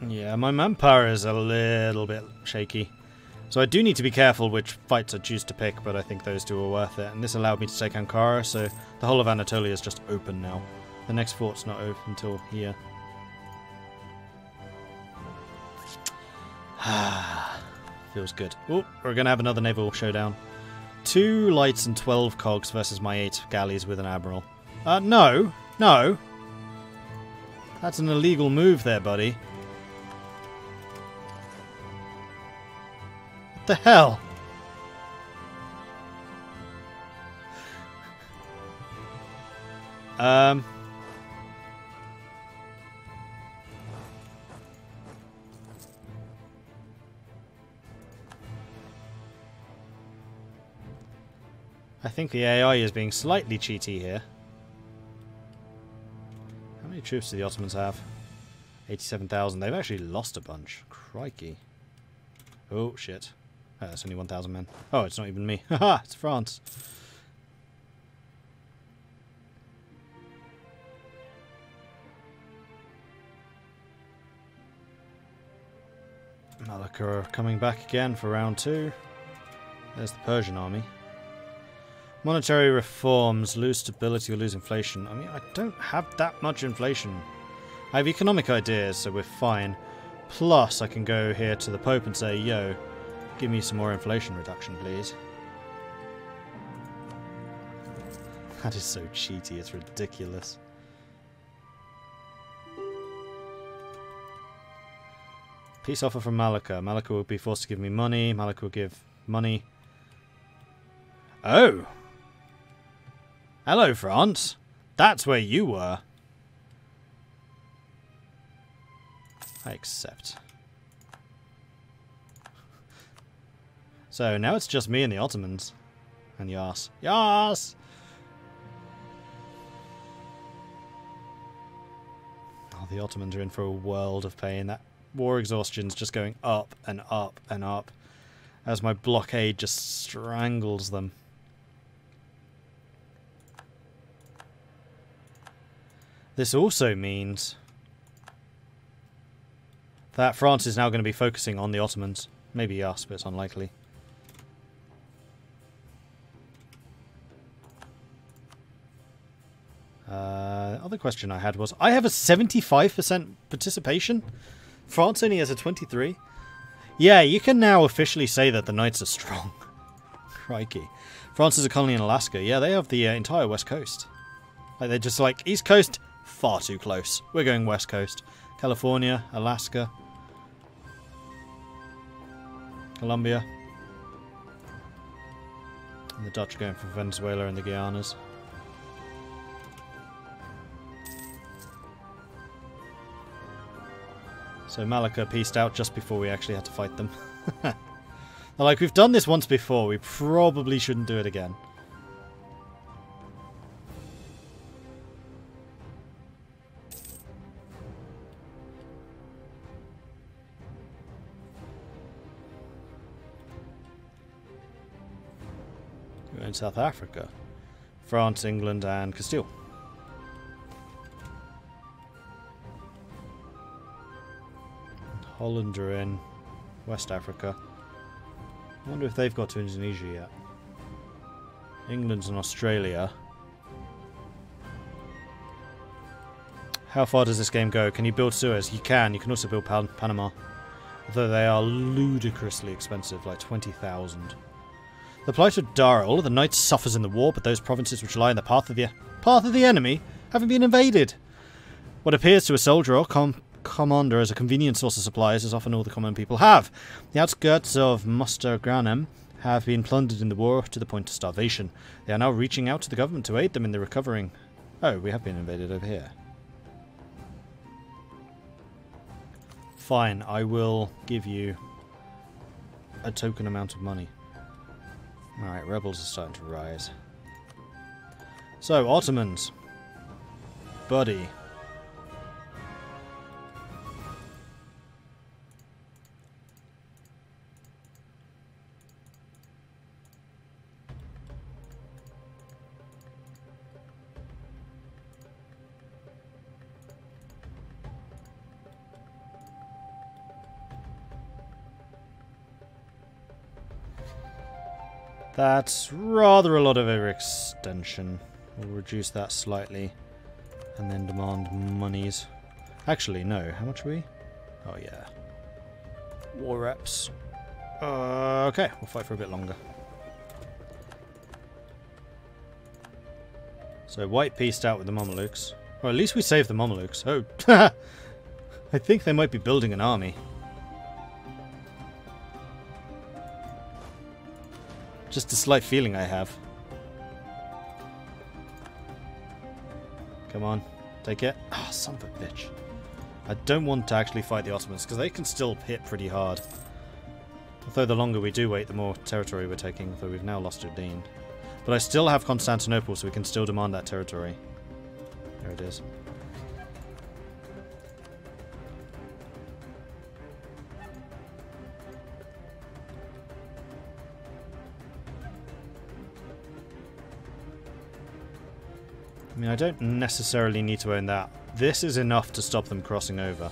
Yeah, my manpower is a little bit shaky. So I do need to be careful which fights I choose to pick, but I think those two are worth it. And this allowed me to take Ankara, so the whole of Anatolia is just open now. The next fort's not open until here. Feels good. Oh, we're going to have another naval showdown. 2 lights and 12 cogs versus my 8 galleys with an admiral. No! No! That's an illegal move there, buddy. What the hell? I think the AI is being slightly cheaty here. How many troops do the Ottomans have? 87,000. They've actually lost a bunch. Crikey. Oh, shit. Oh, it's only 1,000 men. Oh, it's not even me. Haha, it's France. Malacca are coming back again for round 2. There's the Persian army. Monetary reforms, lose stability or lose inflation. I mean, I don't have that much inflation. I have economic ideas, so we're fine. Plus, I can go here to the Pope and say, yo, give me some more inflation reduction, please. That is so cheaty, it's ridiculous. Peace offer from Malacca. Malacca will be forced to give me money. Malacca will give money. Oh! Hello, France. That's where you were. I accept. So now it's just me and the Ottomans. And Yas. Yas! Oh, the Ottomans are in for a world of pain. That war exhaustion's just going up and up and up as my blockade just strangles them. This also means that France is now going to be focusing on the Ottomans. Maybe us, but it's unlikely. Other question I had was, I have a 75% participation? France only has a 23%? Yeah, you can now officially say that the Knights are strong. Crikey. France is a colony in Alaska. Yeah, they have the entire west coast. Like, they're just like, East Coast, far too close. We're going west coast. California, Alaska, Colombia. And the Dutch are going for Venezuela and the Guianas. So Malacca peaced out just before we actually had to fight them. Like, we've done this once before. We probably shouldn't do it again. We're in South Africa. France, England, and Castile. Holland are in West Africa. I wonder if they've got to Indonesia yet. England's in Australia. How far does this game go? Can you build Suez? You can. You can also build Panama. Although they are ludicrously expensive, like 20,000. The plight of Darul, the knight suffers in the war, but those provinces which lie in the path of the enemy haven't been invaded. What appears to a soldier or commander as a convenient source of supplies is often all the common people have. The outskirts of Mustagranem have been plundered in the war to the point of starvation. They are now reaching out to the government to aid them in the recovering. Oh, we have been invaded over here. Fine, I will give you a token amount of money. Alright, rebels are starting to rise. So, Ottomans. Buddy. That's rather a lot of overextension. We'll reduce that slightly. And then demand monies. Actually, no. How much are we? Oh, yeah. War reps. Okay, we'll fight for a bit longer. So, white pieced out with the Mamelukes. Or at least we saved the Mamelukes. Oh, I think they might be building an army. Just a slight feeling I have. Come on, take it. Ah, oh, son of a bitch. I don't want to actually fight the Ottomans, because they can still hit pretty hard. Although the longer we do wait, the more territory we're taking, though we've now lost Udine. But I still have Constantinople, so we can still demand that territory. There it is. I mean, I don't necessarily need to own that. This is enough to stop them crossing over.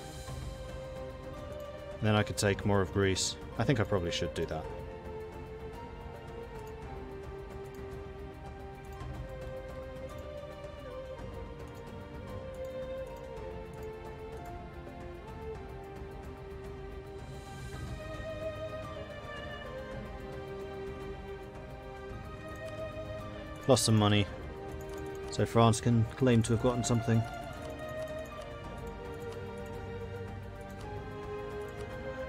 Then I could take more of Greece. I think I probably should do that. Plus some money. So France can claim to have gotten something.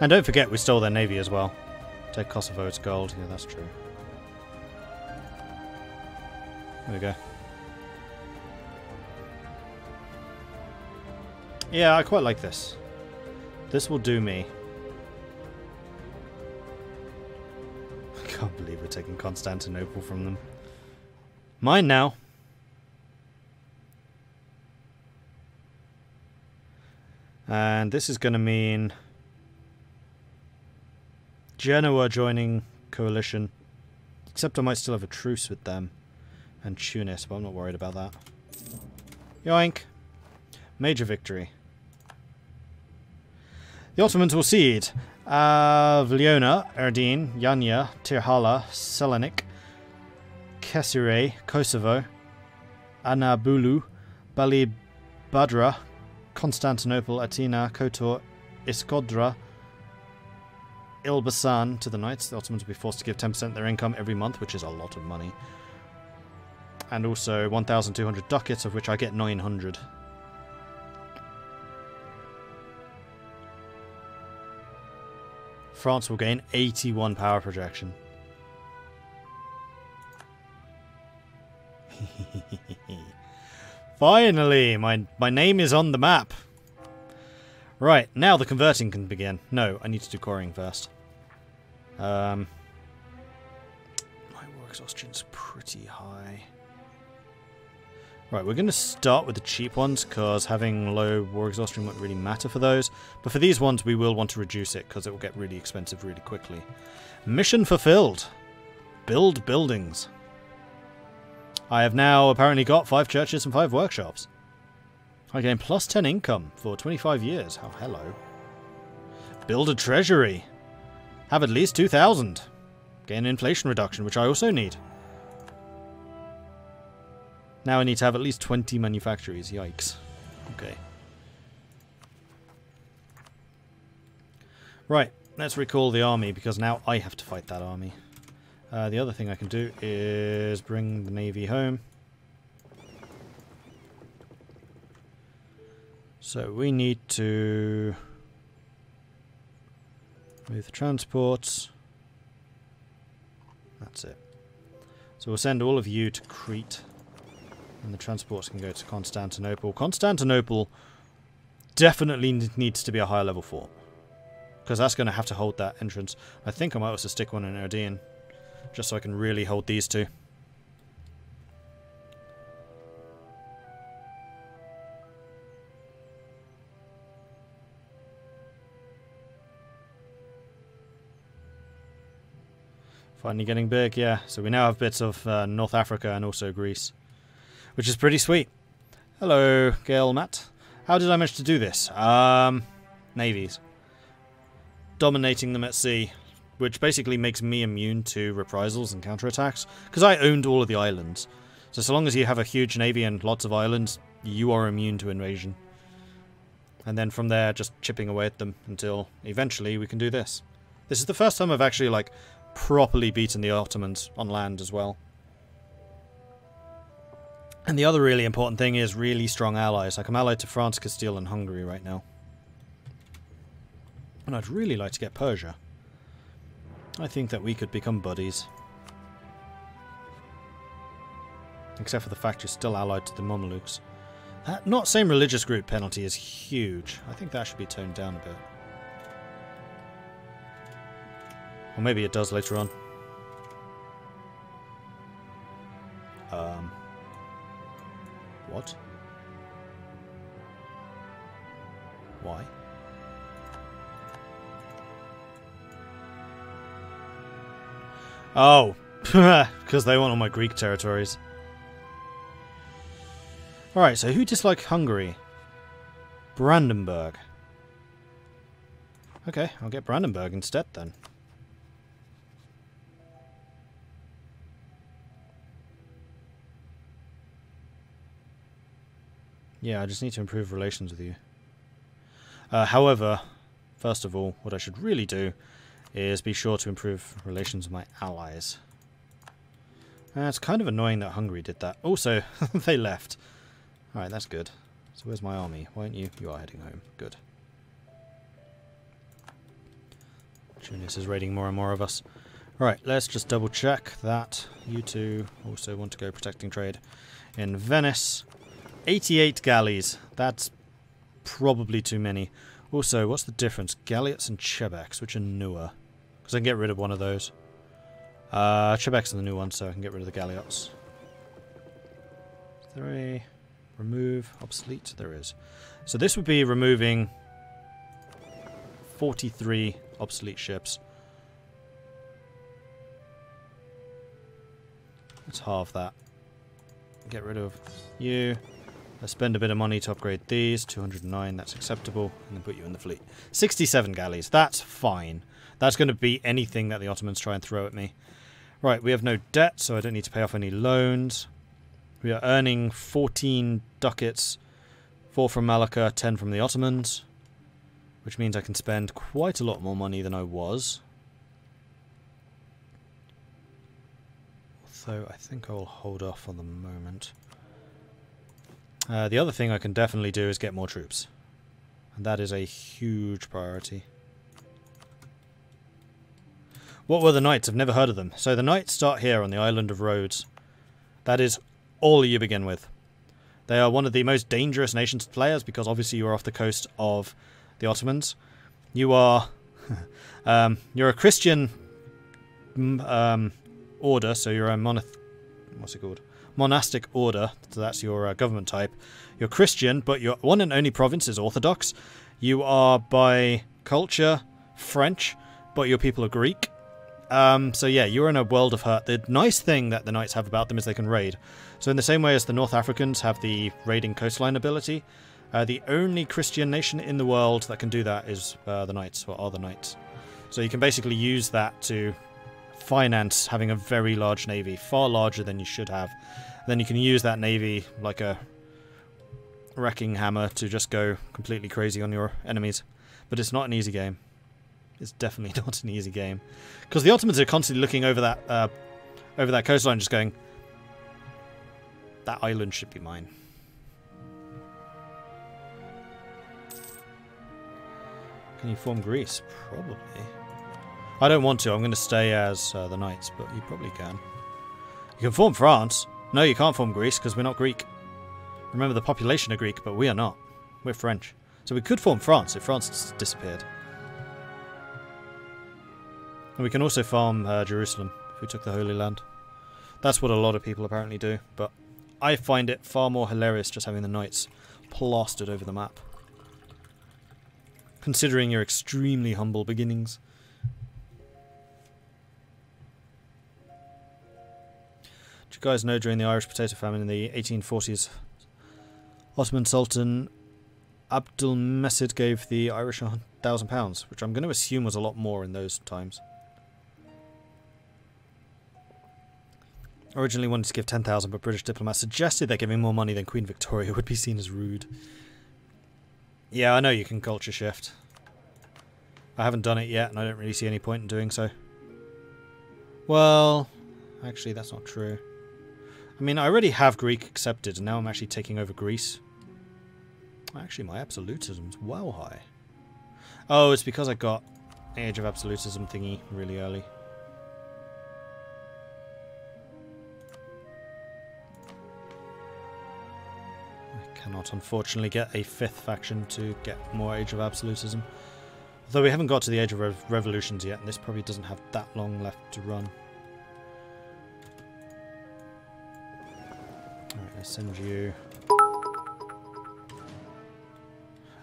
And don't forget we stole their navy as well. Take Kosovo, it's gold. Yeah, that's true. There we go. Yeah, I quite like this. This will do me. I can't believe we're taking Constantinople from them. Mine now. And this is going to mean Genoa joining coalition. Except I might still have a truce with them. And Tunis, but I'm not worried about that. Yoink! Major victory. The Ottomans will cede Vliona, Erdene, Yanya, Tirhala, Selanik, Kesire, Kosovo, Anabulu, Balibadra, Constantinople, Atina, Kotor, Iskodra, Ilbasan to the Knights. The Ottomans will be forced to give 10% of their income every month, which is a lot of money. And also 1,200 ducats, of which I get 900. France will gain 81 power projection. Finally, my name is on the map. Right, now the converting can begin. No, I need to do quarrying first. My war exhaustion's pretty high. Right, we're going to start with the cheap ones, because having low war exhaustion won't really matter for those. But for these ones, we will want to reduce it, because it will get really expensive really quickly. Mission fulfilled. Build buildings. I have now apparently got 5 churches and 5 workshops. I gain plus 10 income for 25 years. Oh, hello. Build a treasury. Have at least 2,000. Gain inflation reduction, which I also need. Now I need to have at least 20 manufactories. Yikes. Okay. Right, let's recall the army, because now I have to fight that army. The other thing I can do is bring the navy home. So we need to move the transports. That's it. So we'll send all of you to Crete. And the transports can go to Constantinople. Constantinople definitely needs to be a higher level fort, because that's going to have to hold that entrance. I think I might also stick one in Erdene, just so I can really hold these two. Finally getting big, yeah. So we now have bits of North Africa and also Greece, which is pretty sweet. Hello, Gail Matt. How did I manage to do this? Navies. Dominating them at sea. which basically makes me immune to reprisals and counterattacks, because I owned all of the islands. So long as you have a huge navy and lots of islands, you are immune to invasion. And then from there, just chipping away at them until eventually we can do this. This is the first time I've actually, like, properly beaten the Ottomans on land as well. And the other really important thing is really strong allies. Like, I'm allied to France, Castile, and Hungary right now. And I'd really like to get Persia. I think that we could become buddies. Except for the fact you're still allied to the Mamelukes. That not same religious group penalty is huge. I think that should be toned down a bit. Or maybe it does later on. What? Why? Oh, because they want all my Greek territories. Alright, so who disliked Hungary? Brandenburg. Okay, I'll get Brandenburg instead then. Yeah, I just need to improve relations with you. However, first of all, what I should really do is be sure to improve relations with my allies. It's kind of annoying that Hungary did that. Also, they left. Alright, that's good. So where's my army? Why aren't you? You are heading home. Good. Tunis is raiding more and more of us. Right, let's just double check that you two also want to go protecting trade in Venice. 88 galleys. That's probably too many. Also, what's the difference? Galliots and Chebeks, which are newer. Because I can get rid of one of those. Chebeks are the new one, so I can get rid of the Galliots. Is there a remove obsolete? There is. So this would be removing 43 obsolete ships. Let's halve that. Get rid of you. Let's spend a bit of money to upgrade these. 209, that's acceptable. And then put you in the fleet. 67 galleys, that's fine. That's going to beat anything that the Ottomans try and throw at me. Right, we have no debt, so I don't need to pay off any loans. We are earning 14 ducats. 4 from Malacca, 10 from the Ottomans. Which means I can spend quite a lot more money than I was. Although I think I will hold off on the moment. The other thing I can definitely do is get more troops. And that is a huge priority. What were the Knights? I've never heard of them. So the Knights start here on the island of Rhodes. That is all you begin with. They are one of the most dangerous nations to play as, because obviously you are off the coast of the Ottomans. You are... you're a Christian order, so you're a what's it called? Monastic order, so that's your government type. You're Christian, but your one and only province is Orthodox. You are by culture French, but your people are Greek. So yeah, you're in a world of hurt. The nice thing that the Knights have about them is they can raid. So in the same way as the North Africans have the raiding coastline ability, the only Christian nation in the world that can do that is the Knights, or are the Knights. So you can basically use that to finance having a very large navy, far larger than you should have. Then you can use that navy like a wrecking hammer to just go completely crazy on your enemies. But it's not an easy game. It's definitely not an easy game, because the Ottomans are constantly looking over that coastline, just going, "That island should be mine." Can you form Greece? Probably. I don't want to. I'm going to stay as the Knights, but you probably can. You can form France. No, you can't form Greece because we're not Greek. Remember, the population are Greek, but we are not. We're French. So we could form France if France disappeared. And we can also farm Jerusalem if we took the Holy Land. That's what a lot of people apparently do, but I find it far more hilarious just having the Knights plastered over the map. Considering your extremely humble beginnings. Did you guys know during the Irish potato famine in the 1840s, Ottoman Sultan Abdulmesid gave the Irish £1,000, which I'm going to assume was a lot more in those times. Originally wanted to give 10,000, but British diplomats suggested that giving more money than Queen Victoria would be seen as rude. Yeah, I know you can culture shift. I haven't done it yet, and I don't really see any point in doing so. Well, actually, that's not true. I mean, I already have Greek accepted, and now I'm actually taking over Greece. Actually, my absolutism's well high. Oh, it's because I got Age of Absolutism thingy really early. I cannot, unfortunately, get a 5th faction to get more Age of Absolutism. Although we haven't got to the Age of Revolutions yet, and this probably doesn't have that long left to run. Alright, I send you...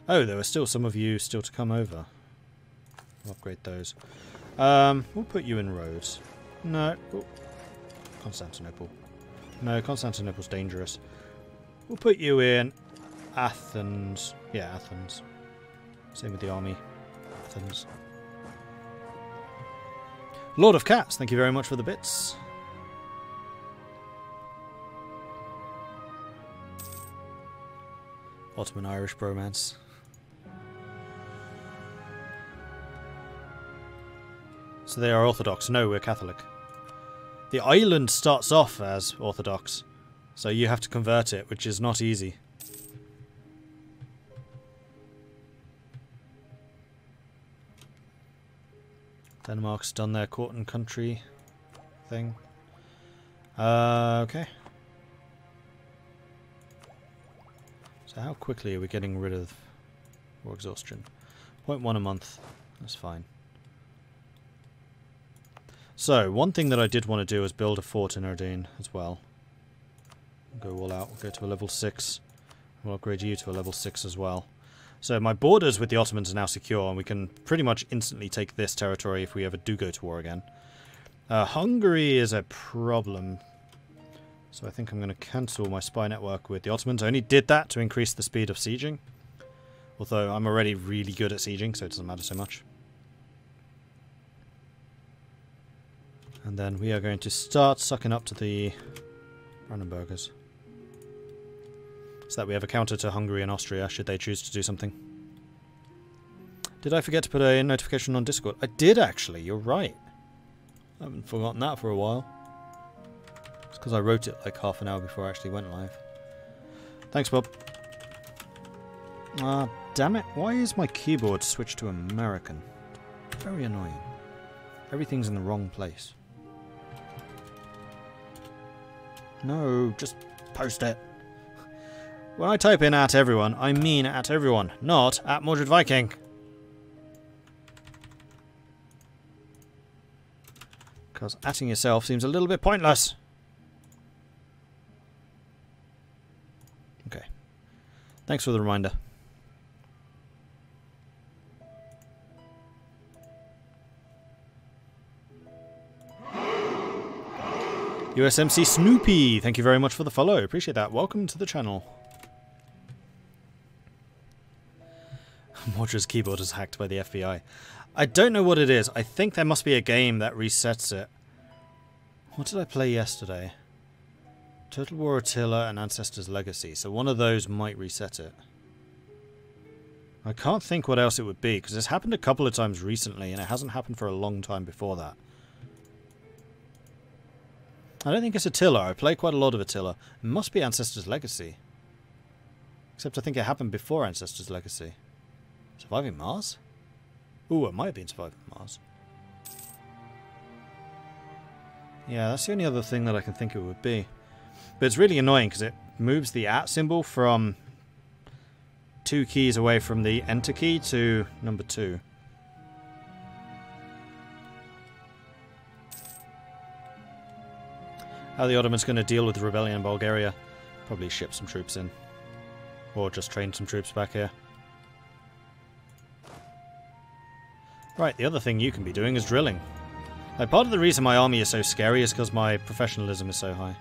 Oh, there are still some of you still to come over. We'll upgrade those. We'll put you in Rhodes. No. Ooh. Constantinople. No, Constantinople's dangerous. We'll put you in Athens. Yeah, Athens. Same with the army. Athens. Lord of Cats, thank you very much for the bits. Ottoman Irish bromance. So they are Orthodox. No, we're Catholic. The island starts off as Orthodox, so you have to convert it, which is not easy. Denmark's done their court and country thing. Okay. So how quickly are we getting rid of war exhaustion? 0.1 a month. That's fine. So, one thing that I did want to do is build a fort in Ardenne as well. We'll go all out. We'll go to a level 6. We'll upgrade you to a level 6 as well. So my borders with the Ottomans are now secure, and we can pretty much instantly take this territory if we ever do go to war again. Hungary is a problem. So I think I'm going to cancel my spy network with the Ottomans. I only did that to increase the speed of sieging. Although I'm already really good at sieging, so it doesn't matter so much. And then we are going to start sucking up to the Brandenburgers. So that we have a counter to Hungary and Austria, should they choose to do something. Did I forget to put a notification on Discord? I did, actually. You're right. I haven't forgotten that for a while. It's because I wrote it like half an hour before I actually went live. Thanks, Bob. Ah, damn it. Why is my keyboard switched to American? Very annoying. Everything's in the wrong place. No, just post it. When I type in at everyone, I mean at everyone, not at Mordred Viking. Because atting yourself seems a little bit pointless. Okay. Thanks for the reminder. USMC Snoopy, thank you very much for the follow. Appreciate that. Welcome to the channel. Mordred's keyboard is hacked by the FBI. I don't know what it is. I think there must be a game that resets it. What did I play yesterday? Total War Attila and Ancestor's Legacy. So one of those might reset it. I can't think what else it would be, because it's happened a couple of times recently, and it hasn't happened for a long time before that. I don't think it's Attila. I play quite a lot of Attila. It must be Ancestor's Legacy. Except I think it happened before Ancestor's Legacy. Surviving Mars? Ooh, it might have been Surviving Mars. Yeah, that's the only other thing that I can think it would be. But it's really annoying because it moves the @ symbol from 2 keys away from the enter key to number 2. How are the Ottomans going to deal with the rebellion in Bulgaria? Probably ship some troops in. Or just train some troops back here. Right, the other thing you can be doing is drilling. Like, part of the reason my army is so scary is because my professionalism is so high.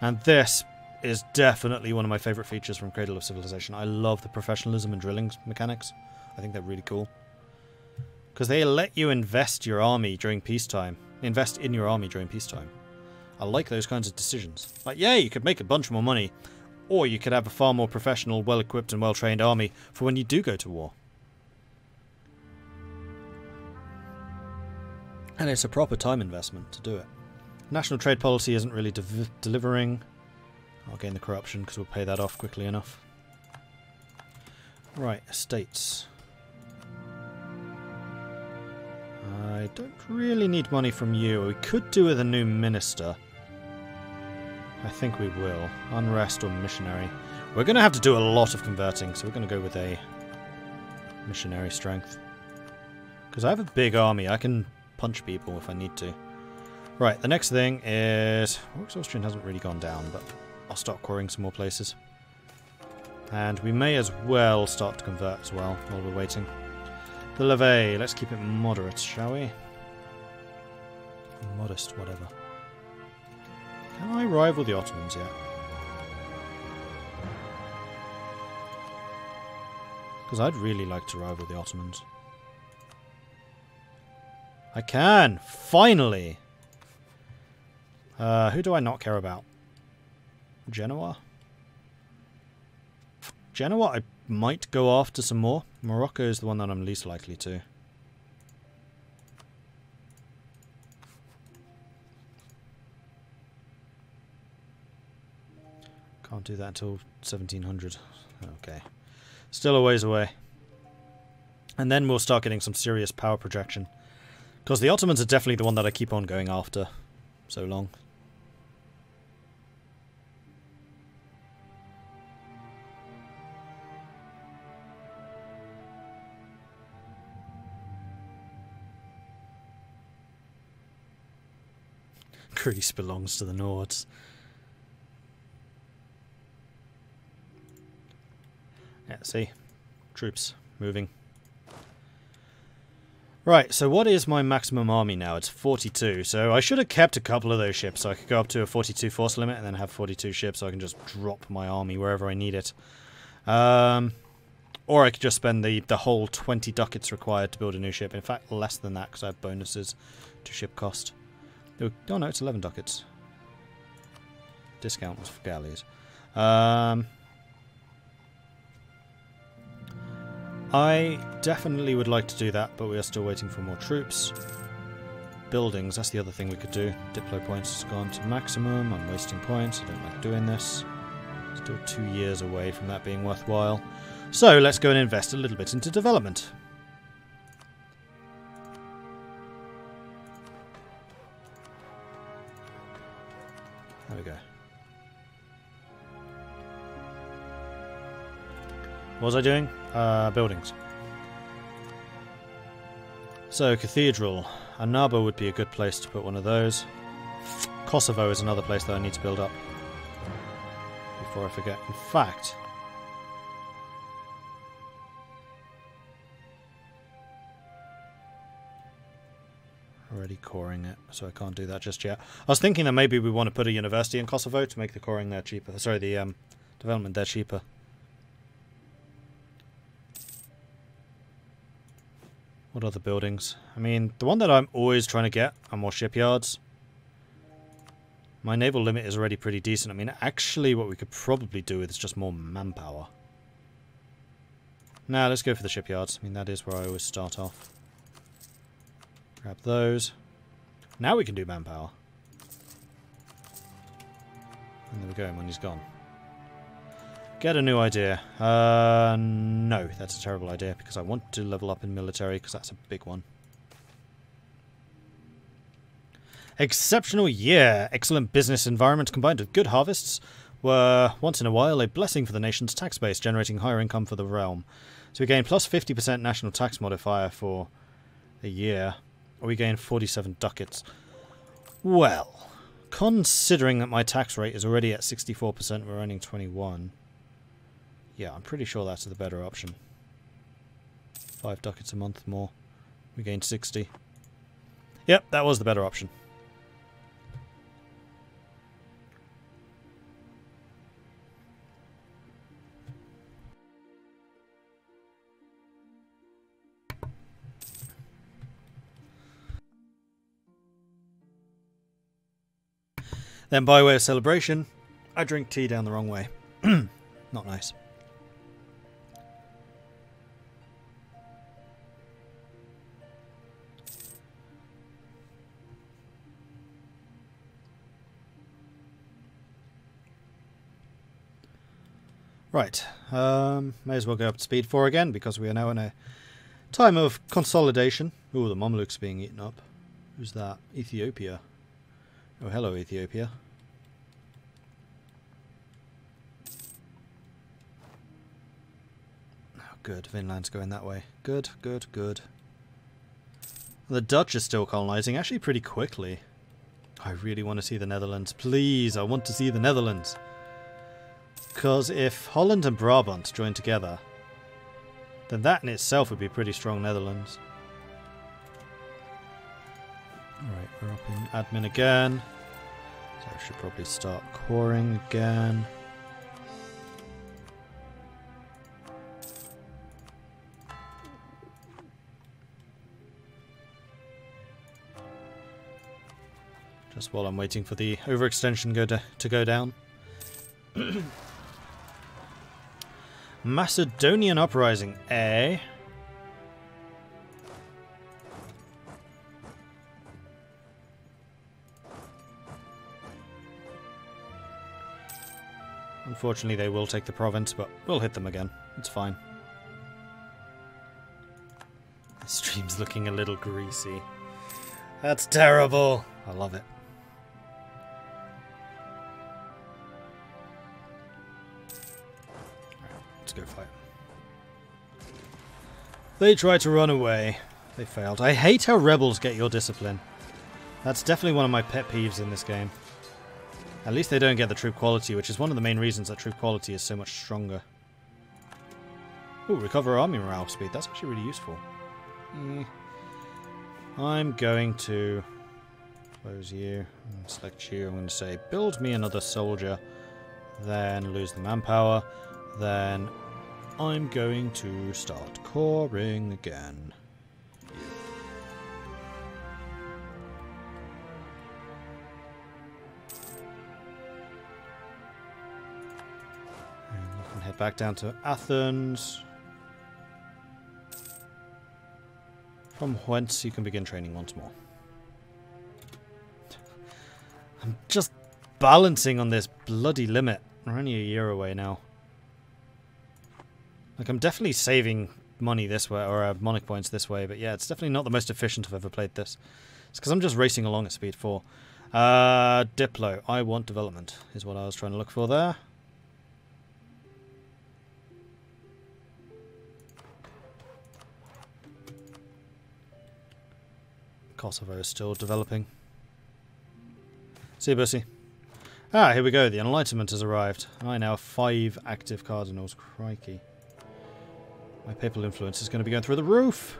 And this is definitely one of my favourite features from Cradle of Civilization. I love the professionalism and drilling mechanics. I think they're really cool. Because they let you invest your army during peacetime. invest in your army during peacetime. I like those kinds of decisions. Like, yeah, you could make a bunch more money, or you could have a far more professional, well-equipped and well-trained army for when you do go to war. And it's a proper time investment to do it. National trade policy isn't really delivering. I'll gain the corruption because we'll pay that off quickly enough. Right, estates. I don't really need money from you. We could do with a new minister. I think we will. Unrest or missionary. We're going to have to do a lot of converting, so we're going to go with a missionary strength. Because I have a big army. I can punch people if I need to. Right, the next thing is... Austrian hasn't really gone down, but I'll start quarrying some more places. And we may as well start to convert as well while we're waiting. The levée, let's keep it moderate, shall we? Modest, whatever. Can I rival the Ottomans yet? Because I'd really like to rival the Ottomans. I can! Finally! Who do I not care about? Genoa? Genoa I might go after some more. Morocco is the one that I'm least likely to. Can't do that until 1700. Okay. Still a ways away. And then we'll start getting some serious power projection. Because the Ottomans are definitely the one that I keep on going after so long. Greece belongs to the Nords. Yeah, see? Troops moving. Right, so what is my maximum army now? It's 42, so I should have kept a couple of those ships so I could go up to a 42 force limit and then have 42 ships so I can just drop my army wherever I need it. Or I could just spend the whole 20 ducats required to build a new ship. In fact, less than that because I have bonuses to ship cost. Oh no, it's 11 ducats. Discount was for galleys. I definitely would like to do that, but we are still waiting for more troops. Buildings, that's the other thing we could do. Diplo points has gone to maximum. I'm wasting points. I don't like doing this. Still 2 years away from that being worthwhile. So let's go and invest a little bit into development. There we go. What was I doing? Buildings. So, Cathedral. Annaba would be a good place to put one of those. Kosovo is another place that I need to build up. Before I forget. In fact... already coring it, so I can't do that just yet. I was thinking that maybe we want to put a university in Kosovo to make the coring there cheaper. Sorry, the development there cheaper. What other buildings? I mean, the one that I'm always trying to get are more shipyards. My naval limit is already pretty decent. I mean, actually what we could probably do with is just more manpower. Nah, let's go for the shipyards. I mean, that is where I always start off. Grab those. Now we can do manpower. And there we go, money's gone. Get a new idea. No, that's a terrible idea because I want to level up in military because that's a big one. Exceptional year. Excellent business environment combined with good harvests were once in a while a blessing for the nation's tax base, generating higher income for the realm. So we gain plus 50% national tax modifier for a year. Or we gain 47 ducats. Well, considering that my tax rate is already at 64%, we're earning 21. Yeah, I'm pretty sure that's the better option. 5 ducats a month more. We gain 60. Yep, that was the better option. Then by way of celebration, I drink tea down the wrong way. Not nice. Right, may as well go up to speed 4 again, because we are now in a time of consolidation. Ooh, the Mamluks being eaten up. Who's that? Ethiopia. Oh, hello, Ethiopia. Oh, good, Vinland's going that way. Good, good, good. The Dutch are still colonising, actually pretty quickly. I really want to see the Netherlands. Please, I want to see the Netherlands. Because if Holland and Brabant join together, then that in itself would be pretty strong Netherlands. Alright, we're up in admin again. So I should probably start coring again. Just while I'm waiting for the overextension to go down. Macedonian uprising, eh? Unfortunately, they will take the province, but we'll hit them again. It's fine. The stream's looking a little greasy. That's terrible. I love it. Go fight. They tried to run away. They failed. I hate how rebels get your discipline. That's definitely one of my pet peeves in this game. At least they don't get the troop quality, which is one of the main reasons that troop quality is so much stronger. Ooh, recover army morale speed. That's actually really useful. I'm going to close you and select you. I'm going to say, build me another soldier. Then lose the manpower. Then I'm going to start coring again. And you can head back down to Athens, from whence you can begin training once more. I'm just balancing on this bloody limit. We're only a year away now. Like, I'm definitely saving money this way, or Monarch points this way, but yeah, it's definitely not the most efficient I've ever played this. It's because I'm just racing along at speed 4. Diplo. I want development, is what I was trying to look for there. Kosovo is still developing. See you, Bussy. Ah, here we go. The Enlightenment has arrived. I now have 5 active cardinals. Crikey. My papal influence is going to be going through the roof.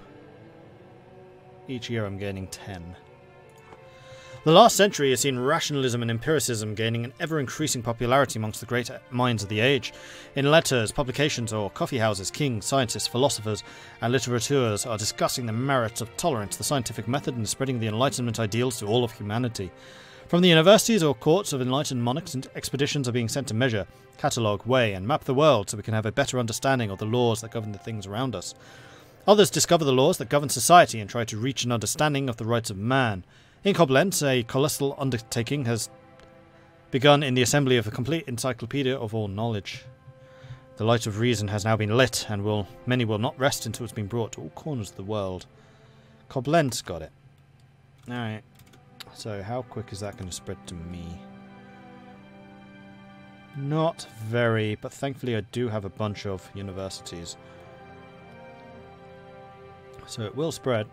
Each year I'm gaining 10. The last century has seen rationalism and empiricism gaining an ever-increasing popularity amongst the great minds of the age. In letters, publications, or coffee houses, kings, scientists, philosophers, and litterateurs are discussing the merits of tolerance, the scientific method, and spreading the Enlightenment ideals to all of humanity. From the universities or courts of enlightened monarchs, expeditions are being sent to measure, catalogue, weigh, and map the world so we can have a better understanding of the laws that govern the things around us. Others discover the laws that govern society and try to reach an understanding of the rights of man. In Koblenz, a colossal undertaking has begun in the assembly of a complete encyclopedia of all knowledge. The light of reason has now been lit, and many will not rest until it's been brought to all corners of the world. Koblenz got it. Alright. So, how quick is that going to spread to me? Not very, but thankfully I do have a bunch of universities. So it will spread.